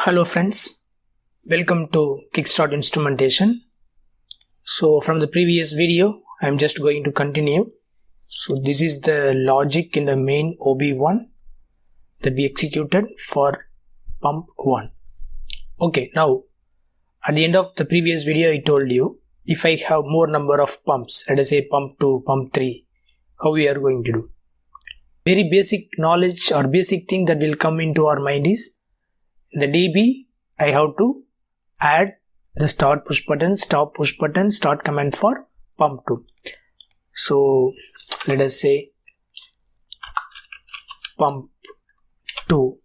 Hello friends, welcome to Kickstart Instrumentation. So from the previous video, I'm just going to continue. So this is the logic in the main OB1 that we executed for pump 1. Okay, now at the end of the previous video, I told you if I have more number of pumps, let us say pump 2, pump 3, how we are going to do. Very basic knowledge or basic thing that will come into our mind is in the DB, I have to add the start push button, stop push button, start command for pump 2. So let us say pump 2,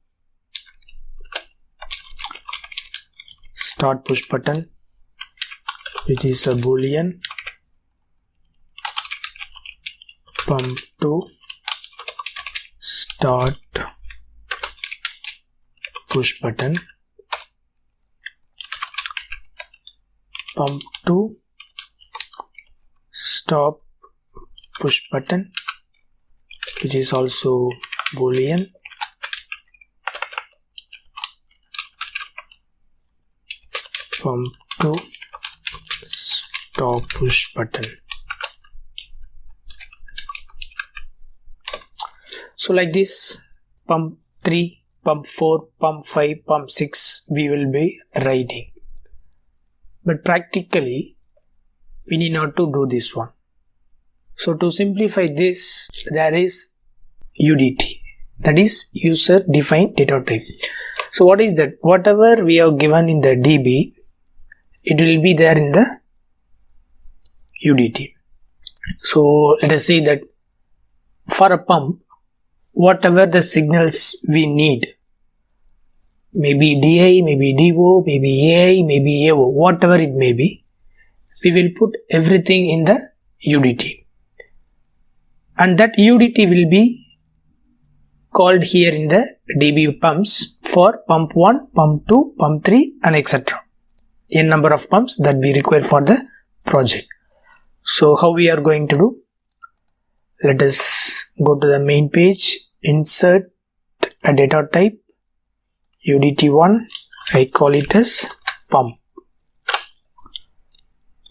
start push button, which is a boolean, pump 2, start push button, pump 2, stop push button, which is also boolean, pump 2, stop push button. So like this, pump 3, pump 4, pump 5, pump 6 we will be writing. But practically we need not to do this one. So to simplify this, there is UDT, that is user defined data type. So what is that? Whatever we have given in the DB, it will be there in the UDT. So let us say that for a pump, whatever the signals we need, maybe DI, maybe DO, maybe AI, maybe AO, whatever it may be, we will put everything in the UDT. And that UDT will be called here in the DB pumps for pump 1, pump 2, pump 3 and etc. N number of pumps that we require for the project. So how we are going to do? Let us go to the main page, insert a data type, UDT1, I call it as pump.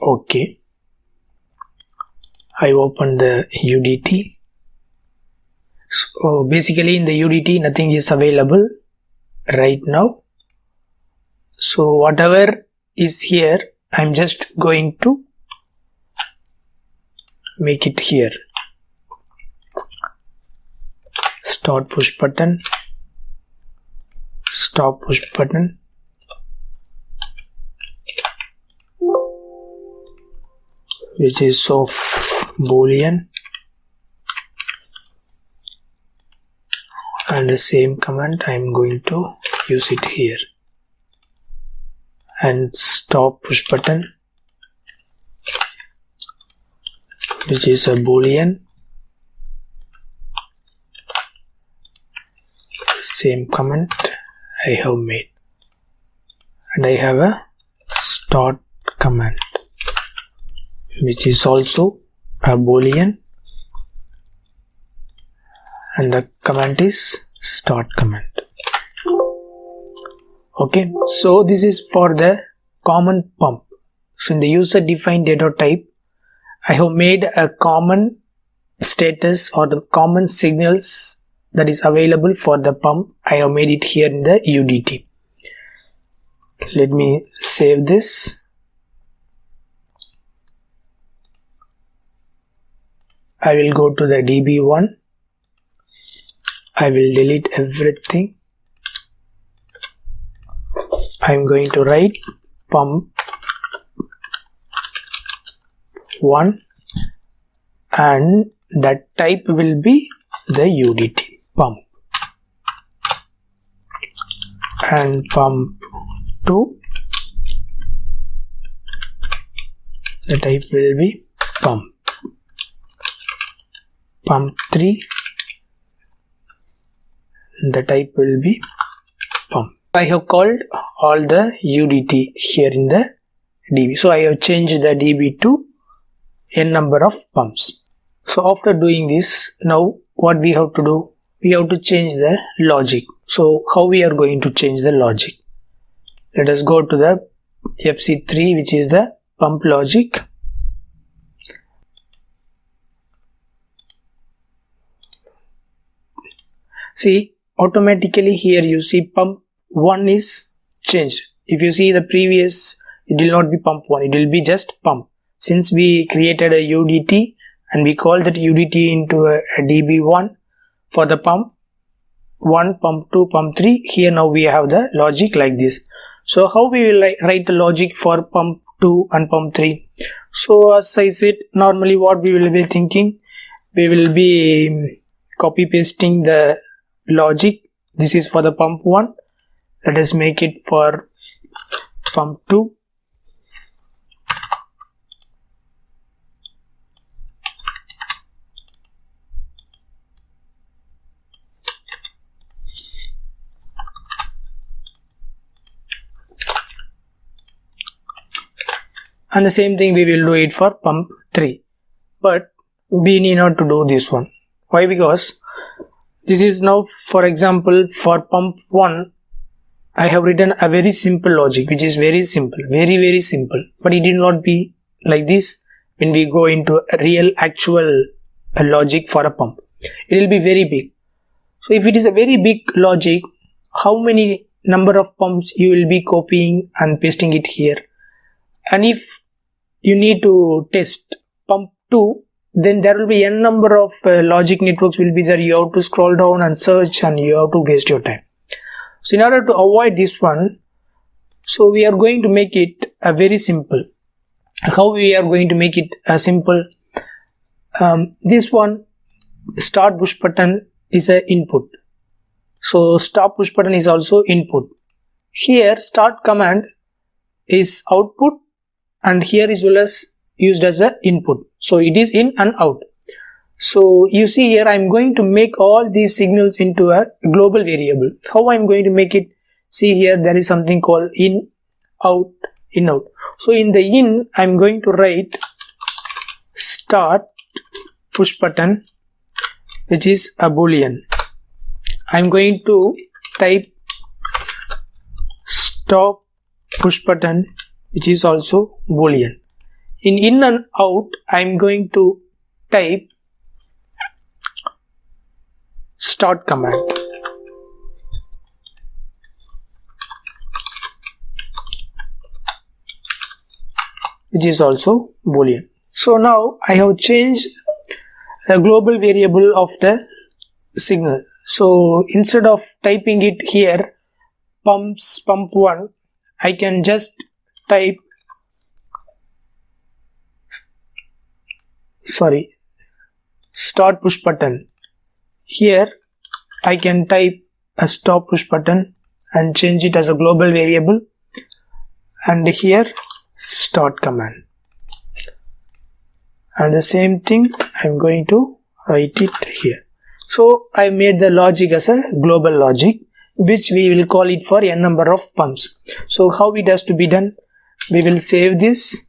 Okay, I open the UDT. So basically in the UDT nothing is available right now. So whatever is here, I'm just going to make it here. Start push button, stop push button, which is of boolean, and the same command I am going to use it here, and stop push button, which is a boolean, same comment I have made, and I have a start command, which is also a boolean, and the command is start command. Okay, so this is for the common pump. So in the user defined data type, I have made a common status or the common signals that is available for the pump. I have made it here in the UDT. Let me save this. I will go to the DB1. I will delete everything. I am going to write pump 1 and that type will be the UDT pump, and pump 2, the type will be pump, pump 3, the type will be pump. I have called all the UDT here in the DB. So I have changed the DB to n number of pumps. So after doing this, now what we have to do? We have to change the logic. So how we are going to change the logic? Let us go to the FC3, which is the pump logic. See, automatically here you see pump 1 is changed. If you see the previous, it will not be pump 1, it will be just pump. Since we created a UDT and we call that UDT into a DB1 for the pump 1, pump 2, pump 3, here now we have the logic like this. So how we will write the logic for pump 2 and pump 3? So as I said, normally what we will be thinking, we will be copy pasting the logic. This is for the pump 1. Let us make it for pump 2. And the same thing we will do it for pump 3. But we need not to do this one. Why? Because this is now, for example, for pump 1, I have written a very simple logic, which is very simple, very simple. But it will not be like this when we go into a real actual logic for a pump. It will be very big. So if it is a very big logic, how many number of pumps you will be copying and pasting it here? And if you need to test pump 2, then there will be n number of logic networks will be there. You have to scroll down and search and you have to waste your time. So in order to avoid this one, so we are going to make it a very simple. How we are going to make it simple? This one, start push button is a input. So stop push button is also input. Here start command is output, and here is well as used as a input. So it is in and out. So you see here I am going to make all these signals into a global variable. How I am going to make it? See here there is something called in, out, in, out. So in the in I am going to write start push button, which is a boolean. I am going to type stop push button, which is also boolean. In and out I am going to type start command, which is also boolean. So now I have changed the global variable of the signal. So instead of typing it here pump 1, I can just type start push button. Here I can type a stop push button and change it as a global variable, and here start command, and the same thing I am going to write it here. So I made the logic as a global logic, which we will call it for n number of pumps. So how it has to be done? We will save this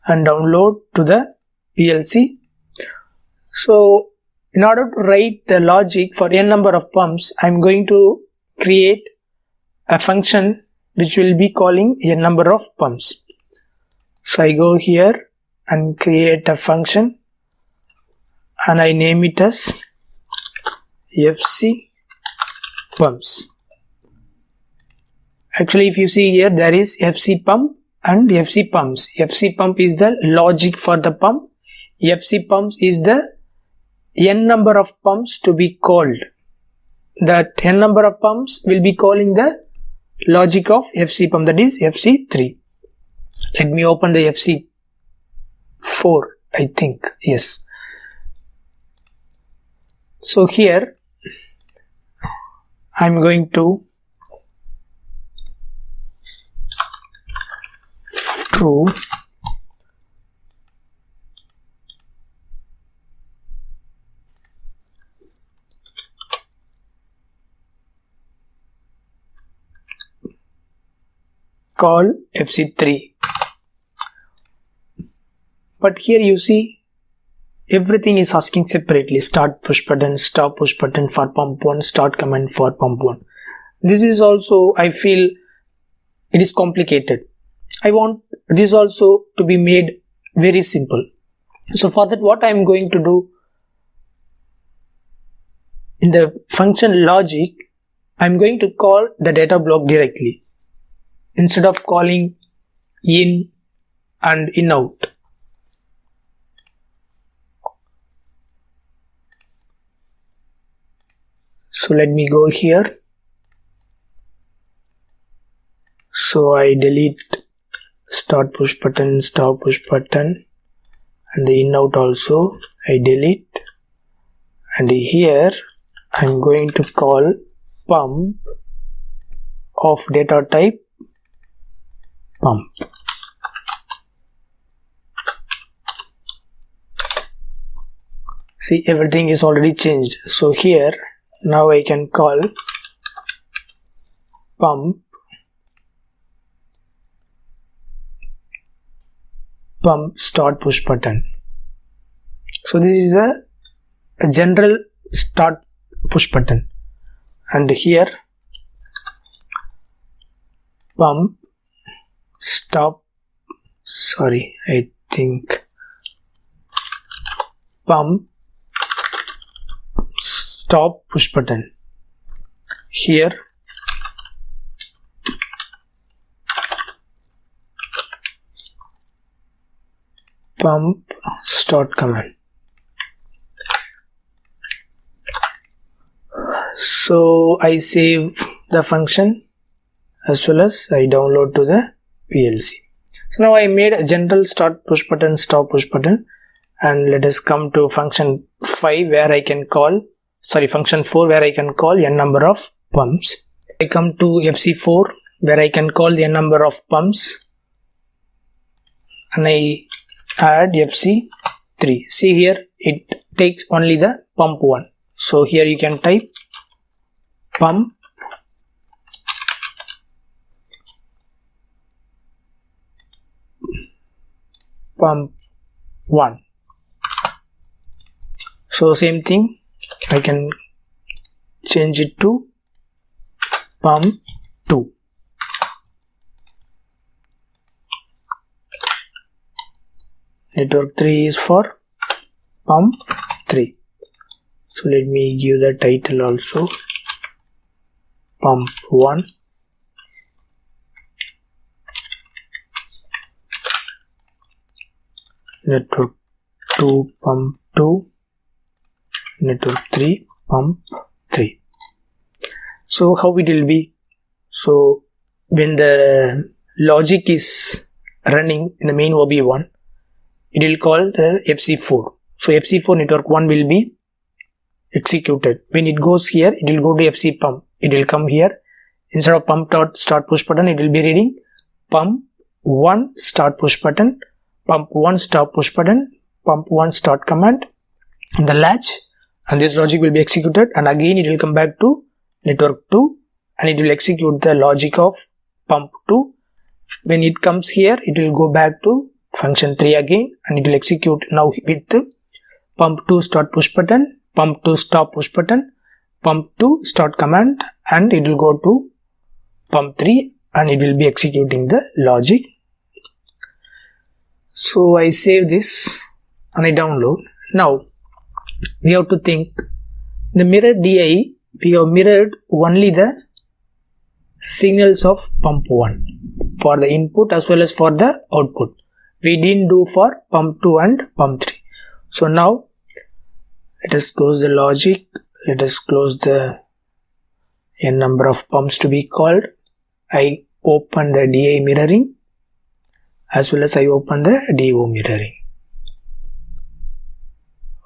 and download to the PLC. So in order to write the logic for n number of pumps, I am going to create a function which will be calling n number of pumps. So I go here and create a function and I name it as FC pumps. Actually, if you see here, there is FC pump and FC pumps. FC pump is the logic for the pump. FC pumps is the n number of pumps to be called. That n number of pumps will be calling the logic of FC pump, that is FC3. Let me open the FC4, I think. Yes. So here I am going to true call FC3. But here you see everything is asking separately. Start push button, stop push button for pump 1, start command for pump 1. this is also, I feel it is complicated. I want this also to be made very simple. So for that, what I am going to do, in the function logic, I am going to call the data block directly instead of calling in and in out. So let me go here. So I delete start push button, stop push button, and the in out also I delete, and here I'm going to call pump of data type pump. See, everything is already changed. So here now I can call pump start push button. So this is a general start push button, and here pump stop, I think pump stop push button. Here pump start command. So I save the function as well as I download to the PLC. So now I made a general start push button, stop push button, and let us come to function 5 where I can call, function 4 where I can call n number of pumps. I come to FC4 where I can call the n number of pumps, and I add FC3. See here, it takes only the pump 1. So here you can type pump pump 1. So same thing, I can change it to pump 2. Network 3 is for pump 3. So let me give the title also, pump 1. Network 2 pump 2, network 3 pump 3. So how it will be? So when the logic is running in the main OB1, it will call the FC4. So FC4 network 1 will be executed. When it goes here, it will go to FC pump. It will come here. Instead of pump dot start push button, it will be reading pump 1 start push button, pump 1 stop push button, pump 1 start command, and the latch, and this logic will be executed, and again it will come back to network 2 and it will execute the logic of pump 2. When it comes here, it will go back to function 3 again, and it will execute now with pump 2 start push button, pump 2 stop push button, pump 2 start command, and it will go to pump 3 and it will be executing the logic. So I save this and I download. Now we have to think, in the mirror DI we have mirrored only the signals of pump 1 for the input as well as for the output. We didn't do for pump 2 and pump 3. So now let us close the logic. Let us close the n number of pumps to be called. I open the DI mirroring as well as I open the DO mirroring.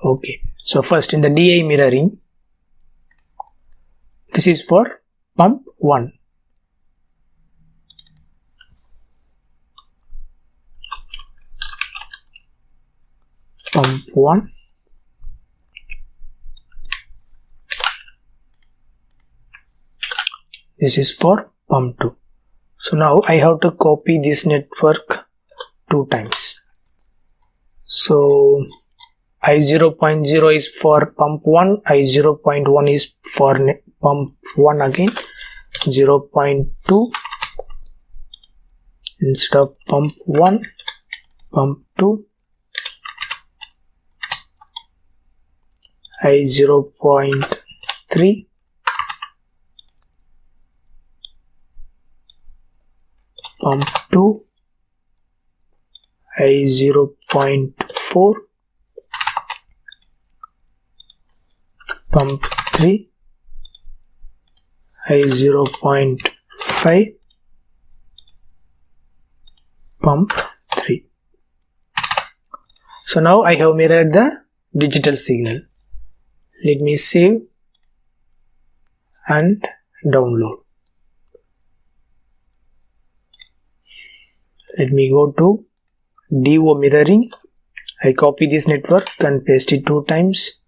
Okay, so first in the DI mirroring, this is for pump 1. Pump 1. This is for pump 2. So now I have to copy this network 2 times. So I0.0 is for pump 1, I0.1 is for pump 1 again. 0.2 instead of pump 1, pump 2, I 0.3, pump 2, I 0.4, pump 3, I 0.5, pump 3. So now I have mirrored the digital signal. Let me save and download. Let me go to DO mirroring. I copy this network and paste it 2 times.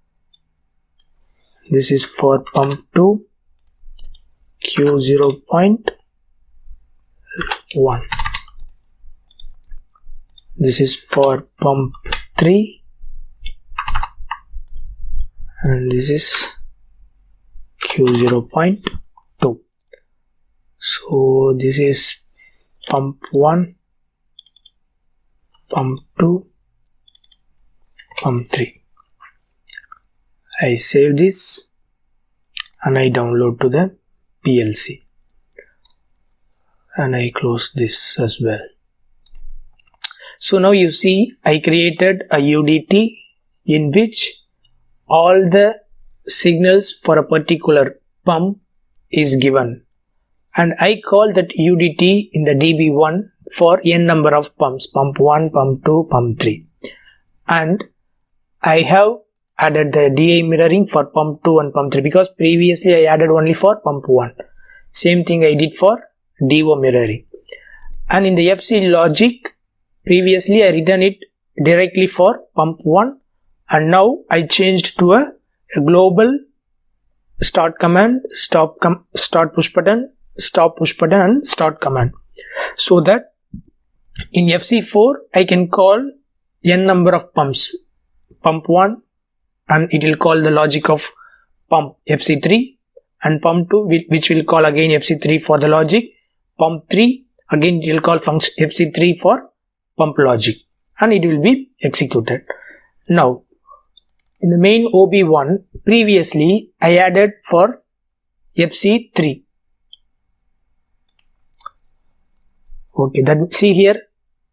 This is for pump 2, Q 0.1. This is for pump 3, and this is Q 0.2. So this is pump 1, pump 2, pump 3. I save this and I download to the PLC, and I close this as well. So now you see I created a UDT in which all the signals for a particular pump is given, and I call that UDT in the DB1 for n number of pumps, pump 1, pump 2, pump 3, and I have added the DA mirroring for pump 2 and pump 3 because previously I added only for pump 1. Same thing I did for DO mirroring, and in the FC logic previously I written it directly for pump 1, and now I changed to a global start command, start push button, stop push button, and start command, so that in FC4 I can call n number of pumps, pump 1, and it will call the logic of pump FC3, and pump 2 which will call again FC3 for the logic, pump 3 again it will call function FC3 for pump logic, and it will be executed. Now in the main OB1 previously I added for FC3. Okay, that see here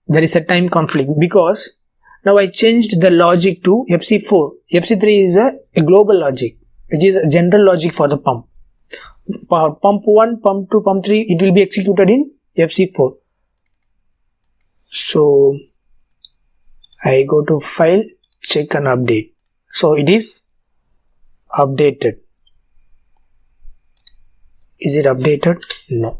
there is a time conflict because now I changed the logic to FC4. FC3 is a global logic, which is a general logic for the pump. For pump 1, pump 2, pump 3, it will be executed in FC4. So I go to file, check and update. So it is updated. Is it updated? No.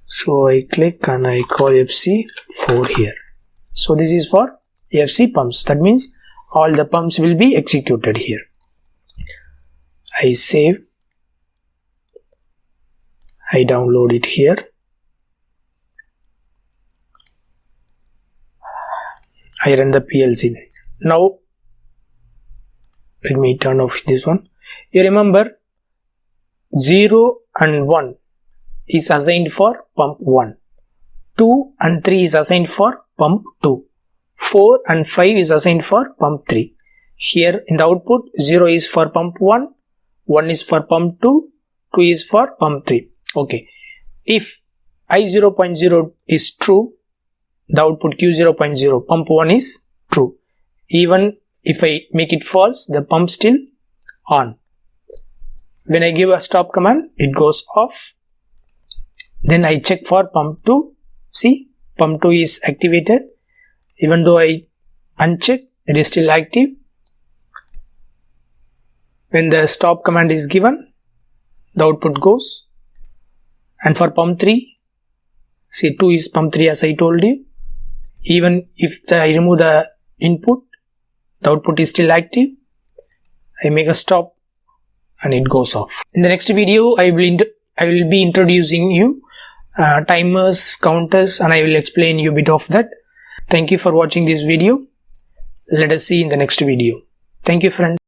So I click and I call FC4 here. So this is for FC pumps. That means all the pumps will be executed here. I save. I download it here. I run the PLC. Now let me turn off this one. You remember 0 and 1 is assigned for pump 1. 2 and 3 is assigned for pump 2. 4 and 5 is assigned for pump 3. Here in the output 0 is for pump 1, 1 is for pump 2, 2 is for pump 3. Okay. If I 0.0 is true, the output Q 0.0, pump 1 is true. Even if I make it false, the pump still on. When I give a stop command, it goes off. Then I check for pump 2. See, pump 2 is activated. Even though I uncheck, it is still active. When the stop command is given, the output goes. And for pump 3, see 2 is pump 3 as I told you. Even if I remove the input, the output is still active. I make a stop and it goes off. In the next video, I will be introducing you timers, counters, and I will explain you a bit of that. Thank you for watching this video. Let us see in the next video. Thank you, friends.